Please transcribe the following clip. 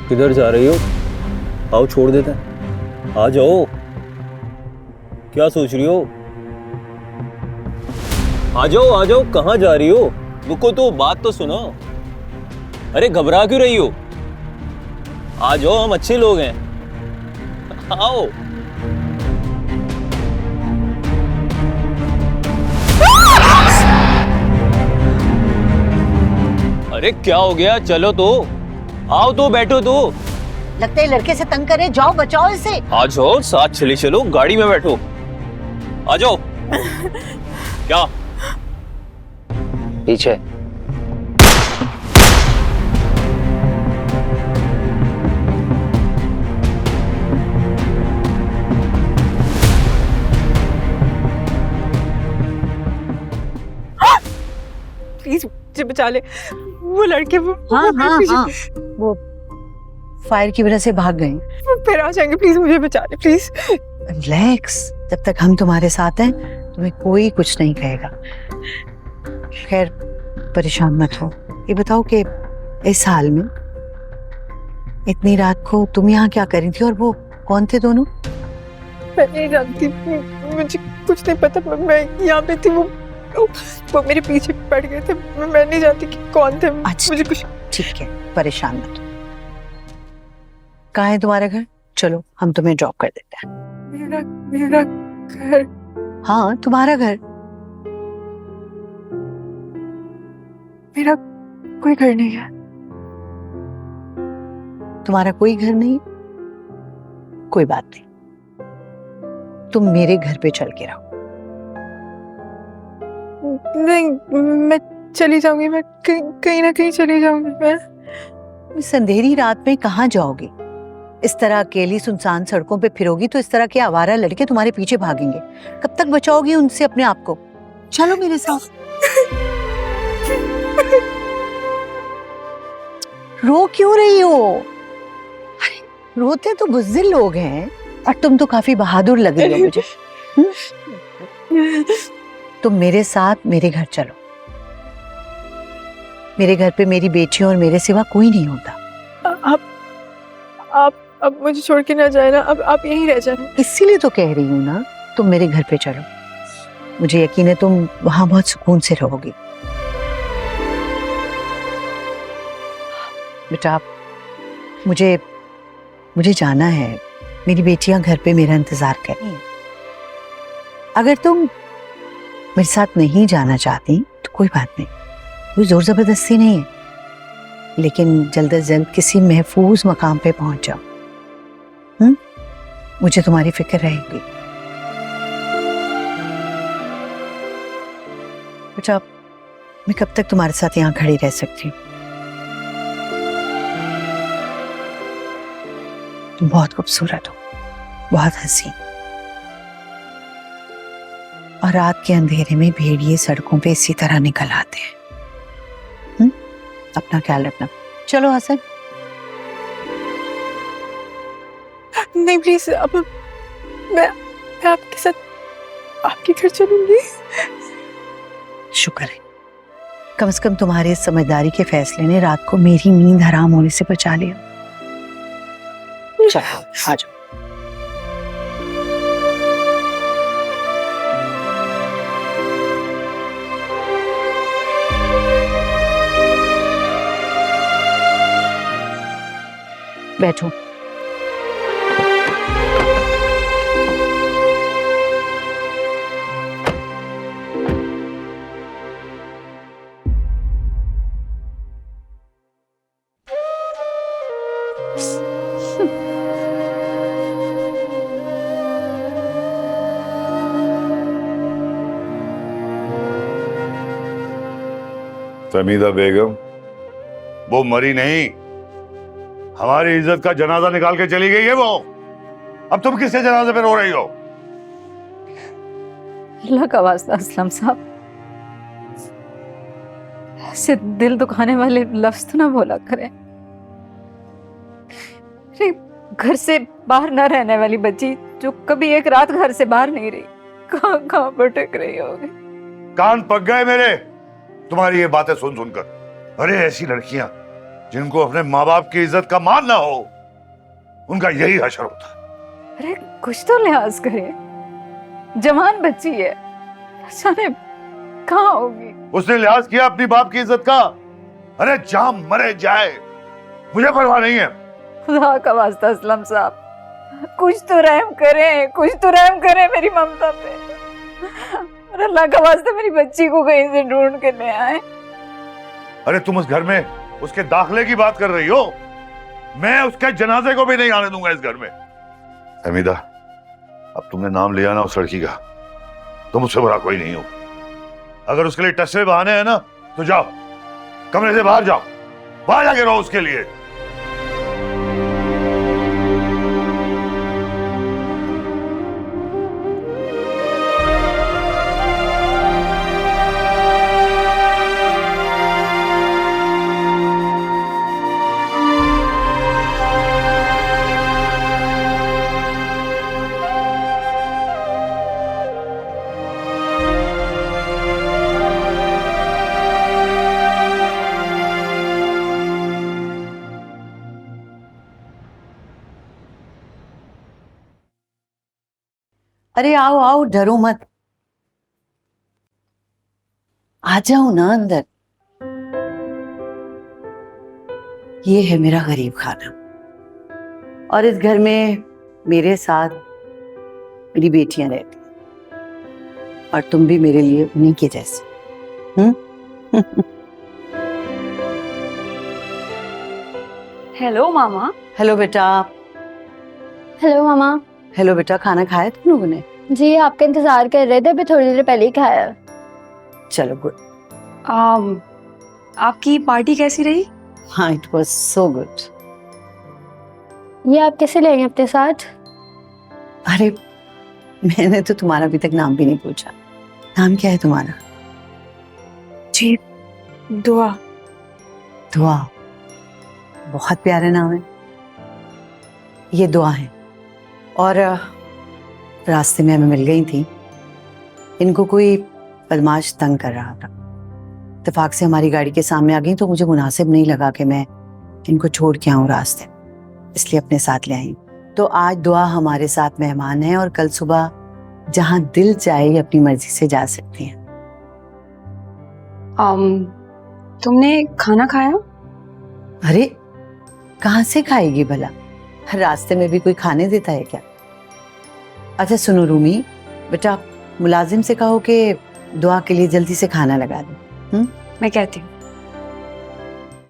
किधर जा रही हो? आओ छोड़ देते हैं। आ जाओ। क्या सोच रही हो? आ जाओ, कहाँ जा रही हो? रुको तो, बात तो सुनो। अरे घबरा क्यों रही हो? आ जाओ, हम अच्छे लोग हैं। आओ। अरे क्या हो गया? चलो तो, आओ तो, बैठो तो। लगता है लड़के से तंग करे, जाओ बचाओ इसे। आ जाओ, साथ चले चलो, गाड़ी में बैठो। आ जाओ। क्या? पीछे। प्लीज मुझे बचा ले। वो लड़के वो हाँ, वो फायर की वजह से भाग गए। वो फिर आ जाएंगे। प्लीज मुझे बचा ले, प्लीज। रिलैक्स, जब तक हम तुम्हारे साथ हैं तुम्हें कोई कुछ नहीं कहेगा। खैर परेशान मत हो। ये बताओ कि इस हाल में इतनी रात को तुम यहाँ क्या कर रही थी और वो कौन थे दोनों? मैं नहीं जानती, मुझे कुछ नहीं पता। मैं यहाँ पे थी, वो मेरे पीछे पड़ गए थे। मैं नहीं जानती कि कौन थे। अच्छा, मुझे कुछ ठीक है, परेशान मत हो। कहाँ है तुम्हारा घर? चलो हम तुम्हें ड्रॉप कर देते हैं। मेरा घर? हाँ, तुम्हारा घर। मेरा कोई घर नहीं है। तुम्हारा कोई घर नहीं? कोई बात नहीं, तुम मेरे घर पे चल के रहो। नहीं, मैं चली जाऊंगी। मैं कहीं ना कहीं चली जाऊंगी। मैं इस अंधेरी रात में कहाँ जाओगी? इस तरह अकेली सुनसान सड़कों पे फिरोगी तो इस तरह के आवारा लड़के तुम्हारे पीछे भागेंगे। कब तक बचाओगी उनसे अपने आप को? चलो मेरे साथ। रो क्यों रही हो? अरे, रोते तो बुज़दिल लोग हैं और तुम तो काफी बहादुर लग रही हो मुझे। तुम मेरे साथ मेरे घर चलो। मेरे घर पे मेरी बेटियों और मेरे सिवा कोई नहीं होता। आप मुझे छोड़ के ना जाए ना। अब आप यहीं रह जाए। इसीलिए तो कह रही हूँ ना, तुम मेरे घर पे चलो। मुझे यकीन है तुम वहां बहुत सुकून से रहोगी। बेटा, मुझे जाना है। मेरी बेटियां घर पे मेरा इंतजार कर रही हैं। अगर तुम मेरे साथ नहीं जाना चाहती तो कोई बात नहीं, कोई जोर जबरदस्ती नहीं है। लेकिन जल्द से जल्द किसी महफूज मकाम पे पहुंच जाओ। मुझे तुम्हारी फिक्र रहेगी। बेटा, मैं कब तक तुम्हारे साथ यहाँ खड़ी रह सकती हूँ? तुम बहुत खूबसूरत हो, बहुत हंसी, और रात के अंधेरे में भेड़िए सड़कों पे इसी तरह निकल आते हैं। अपना ख्याल रखना। चलो हसन। नहीं प्लीज, अब मैं आपके साथ आपके घर चलूंगी। शुक्र है, कम से कम तुम्हारे इस समझदारी के फैसले ने रात को मेरी नींद हराम होने से बचा लिया। चलो आ जाओ। बैठो। फहमीदा बेगम, वो मरी नहीं, हमारी इज्जत का जनाजा निकाल के चली गई है वो। अब तुम किससे जनाजे पे रो रही हो? अल्लाह का वास्ता असलम साहब, ऐसे दिल दुखाने वाले लफ्ज तो ना बोला करें। अरे घर से बाहर न रहने वाली बच्ची जो कभी एक रात घर से बाहर नहीं रही, कहाँ कहाँ भटक रही होगी। कान पक गए मेरे तुम्हारी ये बातें सुन सुनकर। अरे ऐसी लड़कियां जिनको अपने माँ बाप की इज्जत का मान ना हो, उनका यही हशर होता है। अरे कुछ तो लिहाज करे, जवान बच्ची है, जाने कहाँ होगी। उसने लिहाज किया अपनी बाप की इज्जत का। अरे जहां मरे जाए, मुझे परवाह नहीं है। खुदा का वास्ता असलम साहब, कुछ तो रहम करें, कुछ तो रहम करें मेरी ममता पे। और अल्लाह का वास्ता मेरी बच्ची को कहीं से ढूंढ के ले आए। अरे तुम उस घर में उसके दाखिले की बात कर रही हो, मैं उसके जनाजे को भी नहीं आने दूंगा इस घर में। हमीदा, अब तुमने नाम लिया ना उस लड़की का, तो मुझसे बुरा कोई नहीं हो। अगर उसके लिए टस्से बहाने हैं ना, तो जाओ कमरे से बाहर जाओ, बाहर जाके रहो उसके लिए। अरे आओ आओ, डरो मत, आ जाओ ना अंदर। ये है मेरा गरीब खाना, और इस घर में मेरे साथ मेरी बेटियां रहती हैं, और तुम भी मेरे लिए उन्हीं के जैसे। हेलो मामा। हेलो बेटा। हेलो मामा। हेलो बेटा, खाना खाया तुम लोगों ने? जी आपका इंतजार कर रहे थे, अभी थोड़ी देर पहले ही खाया। चलो गुड। आपकी पार्टी कैसी रही? हाँ, इट वाज सो गुड। ये आप कैसे लेंगे अपने साथ? अरे मैंने तो तुम्हारा अभी तक नाम भी नहीं पूछा। नाम क्या है तुम्हारा? जी, दुआ। दुआ, बहुत प्यारा नाम है। ये दुआ है, और रास्ते में हमें मिल गई थी। इनको कोई बदमाश तंग कर रहा था, इत्तेफाक से हमारी गाड़ी के सामने आ गई, तो मुझे मुनासिब नहीं लगा कि मैं इनको छोड़ के आऊँ रास्ते, इसलिए अपने साथ ले आई। तो आज दुआ हमारे साथ मेहमान है, और कल सुबह जहाँ दिल चाहे अपनी मर्जी से जा सकती हैं। तुमने खाना खाया? अरे कहाँ से खाएगी भला, रास्ते में भी कोई खाने देता है क्या? अच्छा सुनो रूमी, बेटा मुलाजिम से कहो कि दुआ के लिए जल्दी से खाना लगा दो। मैं कहती हूँ।